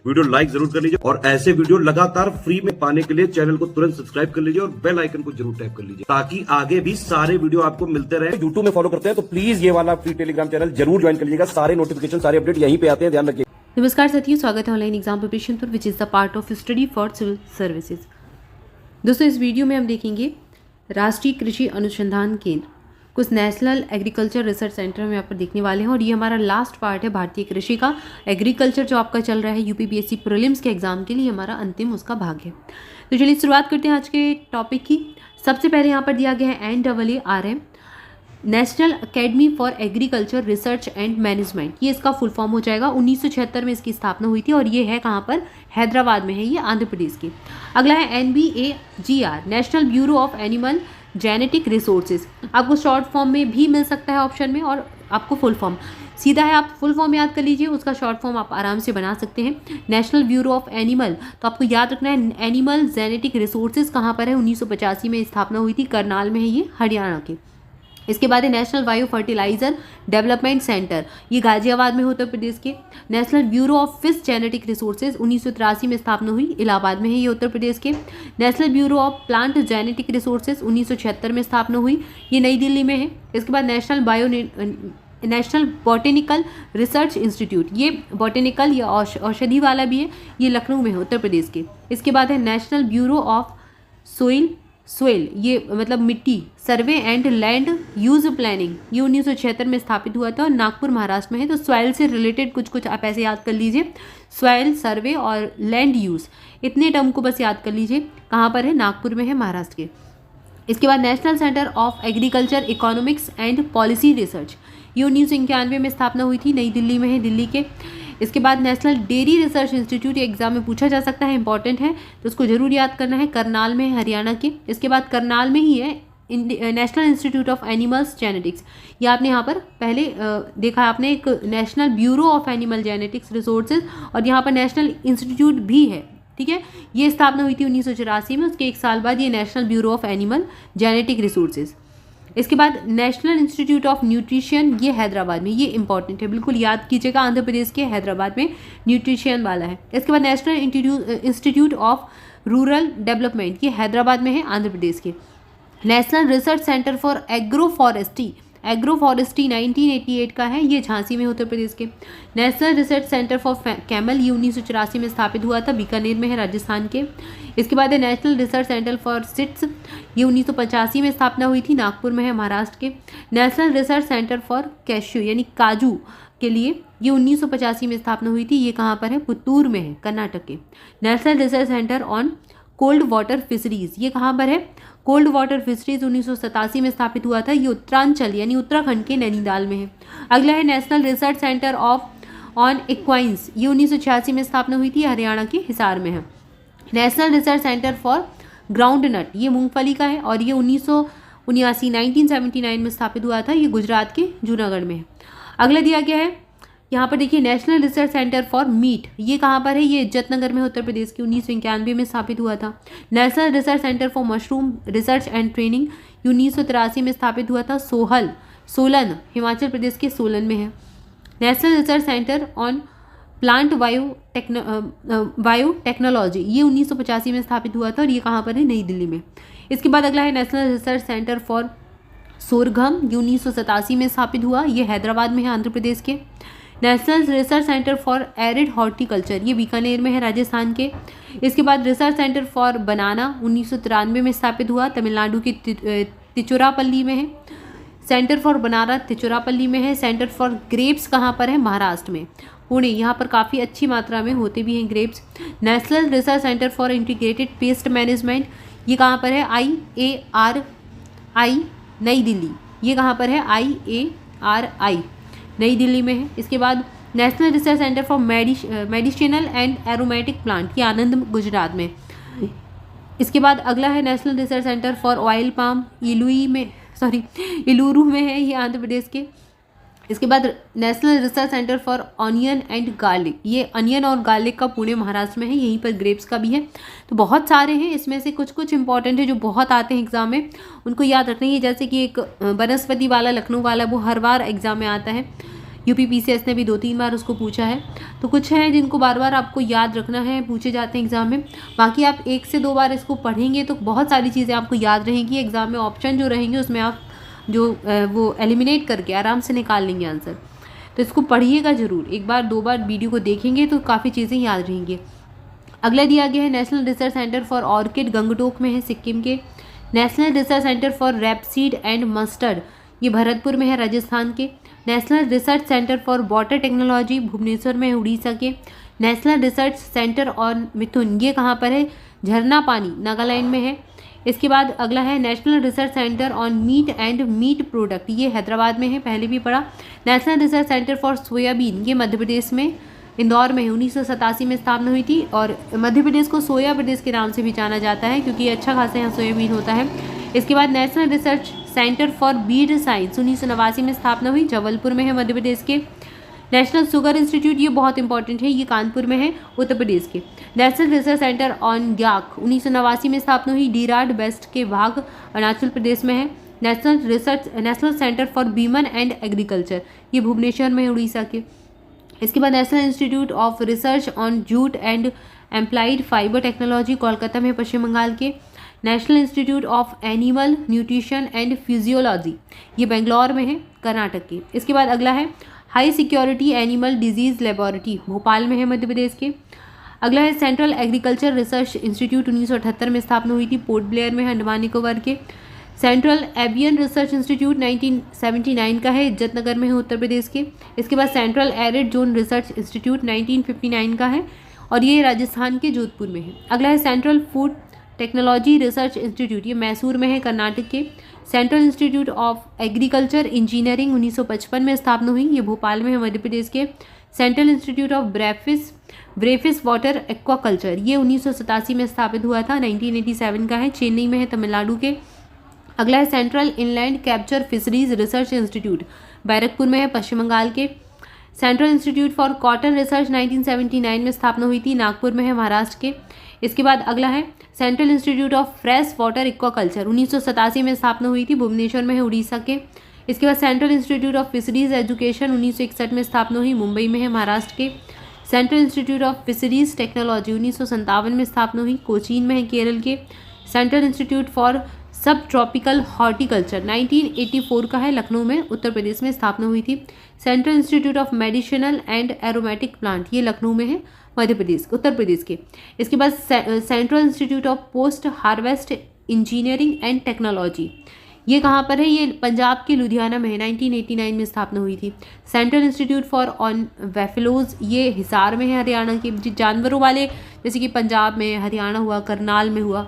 Video like जरूर कर लीजिए और ऐसे वीडियो लगातार फ्री में पाने के लिए चैनल को तुरंत सब्सक्राइब कर लीजिए और बेल आइकन को जरूर टैप कर लीजिए ताकि आगे भी सारे वीडियो आपको मिलते रहे। यूट्यूब में फॉलो करते हैं तो प्लीज ये वाला फ्री टेलीग्राम चैनल जरूर ज्वाइन कर लीजिएगा। सारे नोटिफिकेशन सारे अपडेट यहीं पे आते हैं, ध्यान रखिए। नमस्कार साथियों, स्वागत है ऑनलाइन एग्जाम प्रिपरेशन पर which is the part of study for civil services. दोस्तों, इस वीडियो में हम देखेंगे राष्ट्रीय कृषि अनुसंधान केंद्र, कुछ नेशनल एग्रीकल्चर रिसर्च सेंटर हम यहाँ पर देखने वाले हैं और ये हमारा लास्ट पार्ट है भारतीय कृषि का। एग्रीकल्चर जो आपका चल रहा है यूपीपीएससी प्रीलिम्स के एग्जाम के लिए, हमारा अंतिम उसका भाग है। तो चलिए शुरुआत करते हैं आज के टॉपिक की। सबसे पहले यहाँ पर दिया गया है NAARM, national academy for agriculture research and management. ये इसका फुल फॉर्म हो जाएगा। 1976 में इसकी स्थापना हुई थी और ये है कहाँ पर? हैदराबाद में है, ये आंध्र प्रदेश की। अगला है NBAGR, national bureau of animal genetic resources. आपको शॉर्ट फॉर्म में भी मिल सकता है ऑप्शन में और आपको फुल फॉर्म सीधा है, आप फुल फॉर्म याद कर लीजिए, उसका शॉर्ट फॉर्म आप आराम से बना सकते हैं। नेशनल ब्यूरो ऑफ एनिमल, तो आपको याद रखना है एनिमल जेनेटिक रिसोर्सेज कहाँ पर है? 1985 में स्थापना हुई थी, करनाल में है, ये हरियाणा के। इसके बाद है national bio fertiliser development centre, ये गाजियाबाद में उत्तर प्रदेश के। National bureau of fish genetic resources 1983 में स्थापना हुई, इलाहाबाद में है, ये उत्तर प्रदेश के। National bureau of plant genetic resources 1976 में स्थापना हुई, ये नई दिल्ली में है। इसके बाद नेशनल बॉटेनिकल रिसर्च इंस्टीट्यूट, ये बॉटेनिकल या औषधि वाला भी है, ये लखनऊ में है, उत्तर प्रदेश के। इसके बाद है नेशनल ब्यूरो ऑफ सोइल, ये मतलब मिट्टी survey and land use planning, ये 1976 में स्थापित हुआ था और नागपुर महाराष्ट्र में है। तो सॉइल से रिलेटेड कुछ आप ऐसे याद कर लीजिए, सॉइल सर्वे और लैंड यूज, इतने टर्म को बस याद कर लीजिए। कहाँ पर है? नागपुर में है, महाराष्ट्र के। इसके बाद national centre of agriculture economics and policy research, ये 1991 में स्थापना हुई थी, नई दिल्ली में है, दिल्ली के। इसके बाद national dairy research institute, exam में पूछा जा सकता है, इंपॉर्टेंट है तो उसको जरूर याद करना है, करनाल में है, हरियाणा के। इसके बाद करनाल में ही है national institute of animals genetics, ये आपने यहाँ पर पहले देखा आपने, एक national bureau of animal genetics resources और यहाँ पर नेशनल इंस्टीट्यूट भी है, ठीक है। ये स्थापना हुई थी 1984 में, उसके एक साल बाद ये national bureau of animal genetic resources. इसके बाद नेशनल इंस्टीट्यूट ऑफ न्यूट्रिशन, ये हैदराबाद में, ये इंपॉर्टेंट है, बिल्कुल याद कीजिएगा, आंध्र प्रदेश के हैदराबाद में न्यूट्रिशन वाला है। इसके बाद national institute of rural development, ये हैदराबाद में है, आंध्र प्रदेश के। National research centre for agro forestry 1988 का है, ये झांसी में, उत्तर प्रदेश के। National research centre for camel, ये 1984 में स्थापित हुआ था, बीकानेर में है, राजस्थान के। इसके बाद है national research centre for seeds, ये 1985 में स्थापना हुई थी, नागपुर में है, महाराष्ट्र के। National research centre for cashew यानी काजू के लिए, ये 1985 में स्थापना हुई थी, ये कहाँ पर है? पुत्तूर में है, कर्नाटक के। National research centre on cold water fisheries, ये कहाँ पर है? कोल्ड वाटर फिशरीज 1987 में स्थापित हुआ था, ये उत्तरांचल यानी उत्तराखंड के नैनीताल में है। अगला है नेशनल रिसर्च सेंटर ऑन इक्वाइंस, ये 1986 में स्थापना हुई थी, हरियाणा के हिसार में है। National research centre for groundnut, ये मूंगफली का है और ये 1979 में स्थापित हुआ था, ये गुजरात के जूनागढ़ में है। अगला दिया गया है यहाँ पर देखिए national research centre for meet, ये कहाँ पर है? ये इज्जतनगर में, उत्तर प्रदेश के, 1991 में स्थापित हुआ था। National research centre for mushroom research and training, ये 1983 में स्थापित हुआ था, सोलन, हिमाचल प्रदेश के सोलन में है। National research centre on plant biotechnology, ये 1985 में स्थापित हुआ था और ये कहाँ पर है? नई दिल्ली में। इसके बाद अगला है नेशनल रिसर्च सेंटर फॉर सोरघम, ये 1987 में स्थापित हुआ, ये हैदराबाद में है, आंध्र प्रदेश के। National research centre for arid horticulture, ये बीकानेर में है, राजस्थान के। इसके बाद रिसर्च सेंटर फॉर बनाना 1993 में स्थापित हुआ, तमिलनाडु के तिरुचिरापल्ली में है। सेंटर फॉर बनाना तिरुचिरापल्ली में है। सेंटर फॉर ग्रेप्स कहाँ पर है? महाराष्ट्र में, पुणे, यहाँ पर काफ़ी अच्छी मात्रा में होते भी हैं grapes. National research centre for integrated pest management, ये कहाँ पर है? IARI नई दिल्ली, ये कहाँ पर है? IARI नई दिल्ली में है। इसके बाद national research centre for medicinal and aromatic plant, ये आनंद गुजरात में। इसके बाद अगला है national research centre for oil palm, Eluru में है, ये आंध्र प्रदेश के। इसके बाद national research centre for onion and garlic, ये अनियन और गार्लिक का पुणे महाराष्ट्र में है, यहीं पर ग्रेप्स का भी है। तो बहुत सारे हैं, इसमें से कुछ कुछ इंपॉर्टेंट है जो बहुत आते हैं एग्जाम में, उनको याद रखना है। जैसे कि एक वनस्पति वाला लखनऊ वाला, वो हर बार एग्जाम में आता है। UPPCS ने भी 2-3 बार उसको पूछा है। तो कुछ हैं जिनको बार बार आपको याद रखना है, पूछे जाते हैं एग्ज़ाम में। बाकी आप 1 से 2 बार इसको पढ़ेंगे तो बहुत सारी चीज़ें आपको याद रहेंगी। एग्ज़ाम में ऑप्शन जो रहेंगे उसमें आप जो वो एलिमिनेट करके आराम से निकाल लेंगे आंसर। तो इसको पढ़िएगा ज़रूर, 1 बार 2 बार वीडियो को देखेंगे तो काफ़ी चीज़ें याद रहेंगी। अगला दिया गया है national research centre for orchid, Gangtok में है सिक्किम के। National research centre for rapeseed and mustard, ये भरतपुर में है राजस्थान के। National research centre for water technology, Bhubaneswar में है उड़ीसा के। National research centre on mithun, ये कहाँ पर है? झरना पानी, नागालैंड में है। इसके बाद अगला है national research centre on meat and meat product, ये हैदराबाद में है, पहले भी पढ़ा। National research centre for soybean, ये मध्य प्रदेश में इंदौर में है, 1987 में स्थापना हुई थी। और मध्य प्रदेश को सोया प्रदेश के नाम से भी जाना जाता है क्योंकि अच्छा खासा यहाँ सोयाबीन होता है। इसके बाद national research centre for Beed science, 1989 में स्थापना हुई, जबलपुर में है मध्य प्रदेश के। नेशनल शुगर इंस्टीट्यूट, ये बहुत इंपॉर्टेंट है, ये कानपुर में है उत्तर प्रदेश के। नेशनल रिसर्च सेंटर ऑन ग्याक, 1989 में स्थापना हुई, डीराड वेस्ट के भाग अरुणाचल प्रदेश में है। National centre for women and agriculture, ये भुवनेश्वर में है उड़ीसा के। इसके बाद national institute of research on jute and applied fibre technology, Kolkata में, पश्चिम बंगाल के। National institute of animal nutrition and physiology, ये बेंगलोर में है, कर्नाटक के। इसके बाद अगला है high security animal disease laboratory, Bhopal में है, मध्य प्रदेश के। अगला है सेंट्रल एग्रीकल्चर रिसर्च इंस्टीट्यूट, 1978 में स्थापना हुई थी, पोर्ट ब्लेयर में है, अंडमान निकोबार के। सेंट्रल एवियन रिसर्च इंस्टीट्यूट 1979 का है, इज्जत नगर में है, उत्तर प्रदेश के। इसके बाद central arid zone research institute 1959 का है और ये राजस्थान के जोधपुर में है। अगला है central food technology research institute, ये मैसूर में है, कर्नाटक के। Central institute of agriculture engineering 1955 में स्थापना हुई, ये भोपाल में है, मध्य प्रदेश के। Central institute of brackish water aquaculture, ये 1987 में स्थापित हुआ था, 1987 का है, चेन्नई में है, तमिलनाडु के। अगला है central inland capture fisheries research institute, Barrackpore में है, पश्चिम बंगाल के। Central institute for cotton research 1979 में स्थापना हुई थी, नागपुर में है, महाराष्ट्र के। इसके बाद अगला है central institute of fresh water aquaculture, 1987 में स्थापना हुई थी, भुवनेश्वर में है, उड़ीसा के। इसके बाद central institute of fisheries education 1961 में स्थापना हुई, मुंबई में है, महाराष्ट्र के। Central institute of fisheries technology 1957 में स्थापना हुई, कोचीन में है, केरल के। सेंट्रल इंस्टीट्यूट फॉर सब ट्रॉपिकल हॉर्टिकल्चर 1984 का है, लखनऊ में, उत्तर प्रदेश में स्थापना हुई थी। Central institute of medicinal and aromatic plant, ये लखनऊ में है, मध्य प्रदेश, उत्तर प्रदेश के। इसके बाद central institute of post harvest engineering and technology, ये कहाँ पर है? ये पंजाब के लुधियाना में है, 1989 में स्थापना हुई थी। सेंट्रल इंस्टीट्यूट फॉर ऑन वेफिलोज, ये हिसार में है, हरियाणा के। जानवरों वाले जैसे कि पंजाब में, हरियाणा हुआ, करनाल में हुआ,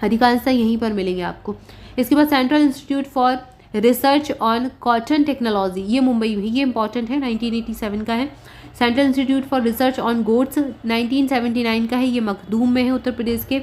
अधिकांशतः यहीं पर मिलेंगे आपको। इसके बाद central institute for research on cotton technology, ये मुंबई में, ये इंपॉर्टेंट है, 1987 का है। Central institute for research on goats 1979 का है, ये मखदूम में है, उत्तर प्रदेश के।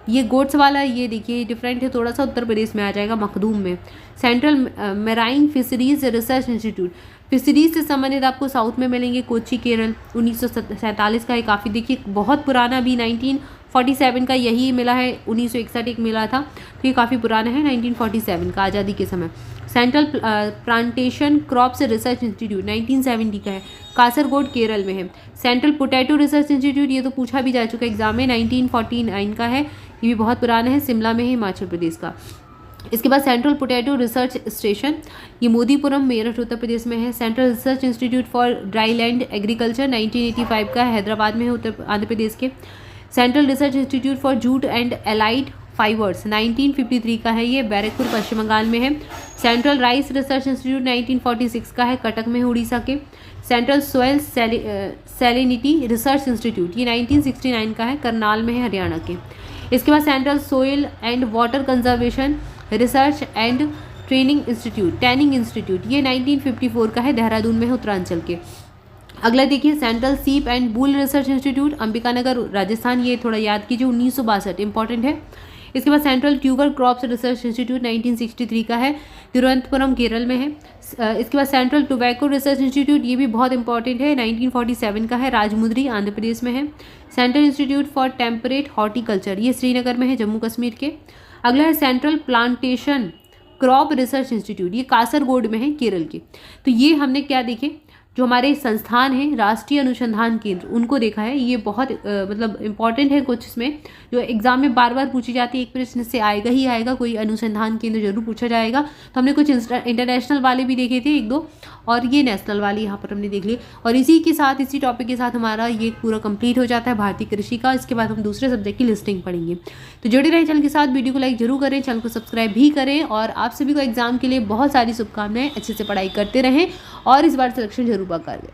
ये गोट्स वाला, ये देखिए डिफरेंट है थोड़ा सा, उत्तर प्रदेश में आ जाएगा, मखदूम में। Central marine fisheries research institute, fisheries से संबंधित आपको साउथ में मिलेंगे, कोच्चि, केरल, 1947 का है, काफ़ी देखिए बहुत पुराना, भी 1947 का यही मिला है, 1961 एक मिला था, तो ये काफ़ी पुराना है, 1947 का, आज़ादी के समय। Central plantation crops research institute 1970 का है, कासरगोड, केरल में है। सेंट्रल पोटैटो रिसर्च इंस्टीट्यूट, ये तो पूछा भी जा चुका है एग्जाम में, 1949 का है, ये भी बहुत पुराना है, शिमला में है, हिमाचल प्रदेश का। इसके बाद सेंट्रल पोटैटो रिसर्च स्टेशन, ये मोदीपुरम, मेरठ, उत्तर प्रदेश में है। Central research institute for dry land agriculture 1985 का है, हैदराबाद में है, आंध्र प्रदेश के। Central research institute for jute and allied fibres 1953 का है, ये बैरकपुर, पश्चिम बंगाल में है। सेंट्रल राइस रिसर्च इंस्टीट्यूट 1946 का है, कटक में है, उड़ीसा के। Central soil salinity research institute, ये 1969 का है, करनाल में है, हरियाणा के। इसके बाद central soil and water conservation research and training institute, tanning institute, ये 1954 का है, देहरादून में है, उत्तरांचल के। अगला देखिए सेंट्रल सीप and bull research institute, Ambikanagar, Rajasthan, ये थोड़ा याद कीजिए, 1962, इंपॉर्टेंट है। इसके बाद central tuber crops research institute 1963 का है, तिरुवनंतपुरम, केरल में है। इसके बाद सेंट्रल टोबैको रिसर्च इंस्टीट्यूट, ये भी बहुत इंपॉर्टेंट है, 1947 का है, राजमुंद्री, आंध्र प्रदेश में है। Central institute for temperate horticulture, ये श्रीनगर में है, जम्मू कश्मीर के। अगला है central plantation crop research institute, ये कासरगोड में है, केरल के। तो ये हमने क्या देखे, जो हमारे संस्थान हैं राष्ट्रीय अनुसंधान केंद्र उनको देखा है। ये बहुत मतलब इम्पॉर्टेंट है, कुछ इसमें जो एग्जाम में बार बार पूछी जाती है, एक प्रश्न से आएगा ही आएगा, कोई अनुसंधान केंद्र जरूर पूछा जाएगा। तो हमने कुछ इंटरनेशनल वाले भी देखे थे 1-2, और ये नेशनल वाली यहाँ पर हमने देख ली। और इसी के साथ इसी टॉपिक के साथ हमारा ये पूरा कंप्लीट हो जाता है भारतीय कृषि का। इसके बाद हम दूसरे सब्जेक्ट की लिस्टिंग पढ़ेंगे। तो जुड़े रहें चैनल के साथ, वीडियो को लाइक जरूर करें, चैनल को सब्सक्राइब भी करें, और आप सभी को एग्जाम के लिए बहुत सारी शुभकामनाएं। अच्छे से पढ़ाई करते रहें और इस बार सिलेक्शन जरूर कर लें।